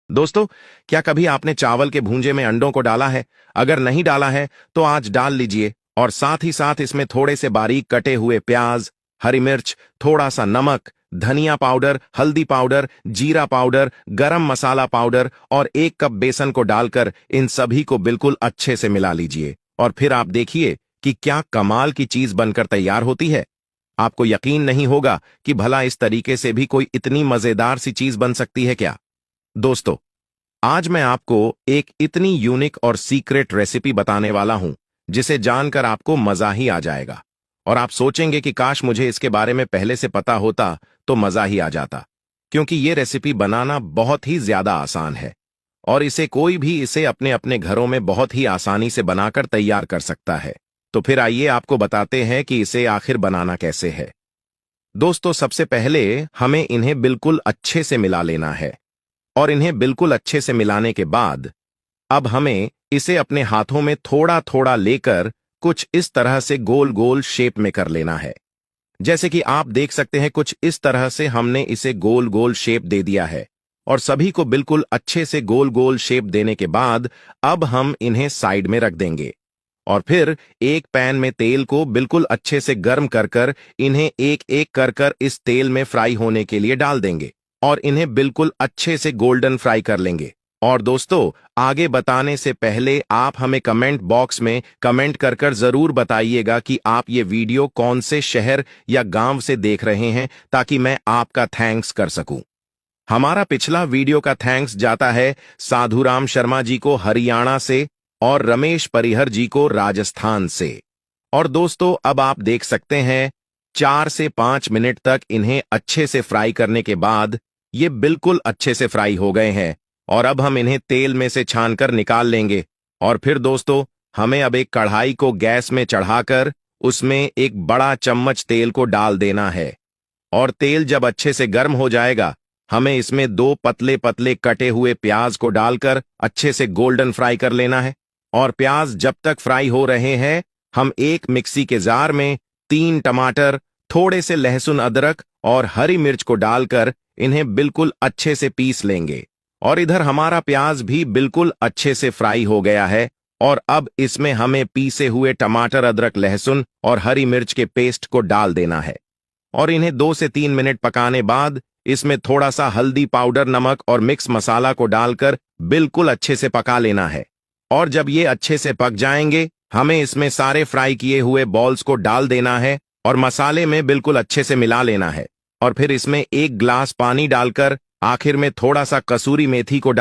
दोस्तों, क्या कभी आपने चावल के भूंजे में अंडों को डाला है? अगर नहीं डाला है तो आज डाल लीजिए और साथ ही साथ इसमें थोड़े से बारीक कटे हुए प्याज, हरी मिर्च, थोड़ा सा नमक, धनिया पाउडर, हल्दी पाउडर, जीरा पाउडर, गरम मसाला पाउडर और 1 कप बेसन को डालकर इन सभी को बिल्कुल अच्छे से मिला लीजिए और फिर आप देखिए कि क्या कमाल की चीज बनकर तैयार होती है। आपको यकीन नहीं होगा कि भला इस तरीके से भी कोई इतनी मजेदार सी चीज बन सकती है क्या। दोस्तों, आज मैं आपको एक इतनी यूनिक और सीक्रेट रेसिपी बताने वाला हूं जिसे जानकर आपको मजा ही आ जाएगा और आप सोचेंगे कि काश मुझे इसके बारे में पहले से पता होता तो मजा ही आ जाता, क्योंकि ये रेसिपी बनाना बहुत ही ज्यादा आसान है और इसे कोई भी इसे अपने अपने घरों में बहुत ही आसानी से बनाकर तैयार कर सकता है। तो फिर आइए आपको बताते हैं कि इसे आखिर बनाना कैसे है। दोस्तों, सबसे पहले हमें इन्हें बिल्कुल अच्छे से मिला लेना है और इन्हें बिल्कुल अच्छे से मिलाने के बाद अब हमें इसे अपने हाथों में थोड़ा थोड़ा लेकर कुछ इस तरह से गोल गोल शेप में कर लेना है। जैसे कि आप देख सकते हैं, कुछ इस तरह से हमने इसे गोल गोल शेप दे दिया है और सभी को बिल्कुल अच्छे से गोल गोल शेप देने के बाद अब हम इन्हें साइड में रख देंगे और फिर एक पैन में तेल को बिल्कुल अच्छे से गर्म कर कर इन्हें एक एक कर कर इस तेल में फ्राई होने के लिए डाल देंगे और इन्हें बिल्कुल अच्छे से गोल्डन फ्राई कर लेंगे। और दोस्तों, आगे बताने से पहले आप हमें कमेंट बॉक्स में कमेंट कर कर जरूर बताइएगा कि आप ये वीडियो कौन से शहर या गांव से देख रहे हैं, ताकि मैं आपका थैंक्स कर सकूं। हमारा पिछला वीडियो का थैंक्स जाता है साधुराम शर्मा जी को हरियाणा से और रमेश परिहर जी को राजस्थान से। और दोस्तों, अब आप देख सकते हैं 4 से 5 मिनट तक इन्हें अच्छे से फ्राई करने के बाद ये बिल्कुल अच्छे से फ्राई हो गए हैं और अब हम इन्हें तेल में से छानकर निकाल लेंगे। और फिर दोस्तों, हमें अब एक कढ़ाई को गैस में चढ़ाकर उसमें एक बड़ा चम्मच तेल को डाल देना है और तेल जब अच्छे से गर्म हो जाएगा, हमें इसमें 2 पतले पतले कटे हुए प्याज को डालकर अच्छे से गोल्डन फ्राई कर लेना है। और प्याज जब तक फ्राई हो रहे हैं, हम एक मिक्सी के जार में 3 टमाटर, थोड़े से लहसुन अदरक और हरी मिर्च को डालकर इन्हें बिल्कुल अच्छे से पीस लेंगे। और इधर हमारा प्याज भी बिल्कुल अच्छे से फ्राई हो गया है और अब इसमें हमें पीसे हुए टमाटर, अदरक, लहसुन और हरी मिर्च के पेस्ट को डाल देना है और इन्हें 2 से 3 मिनट पकाने बाद इसमें थोड़ा सा हल्दी पाउडर, नमक और मिक्स मसाला को डालकर बिल्कुल अच्छे से पका लेना है। और जब ये अच्छे से पक जाएंगे, हमें इसमें सारे फ्राई किए हुए बॉल्स को डाल देना है और मसाले में बिल्कुल अच्छे से मिला लेना है और फिर इसमें 1 गिलास पानी डालकर आखिर में थोड़ा सा कसूरी मेथी को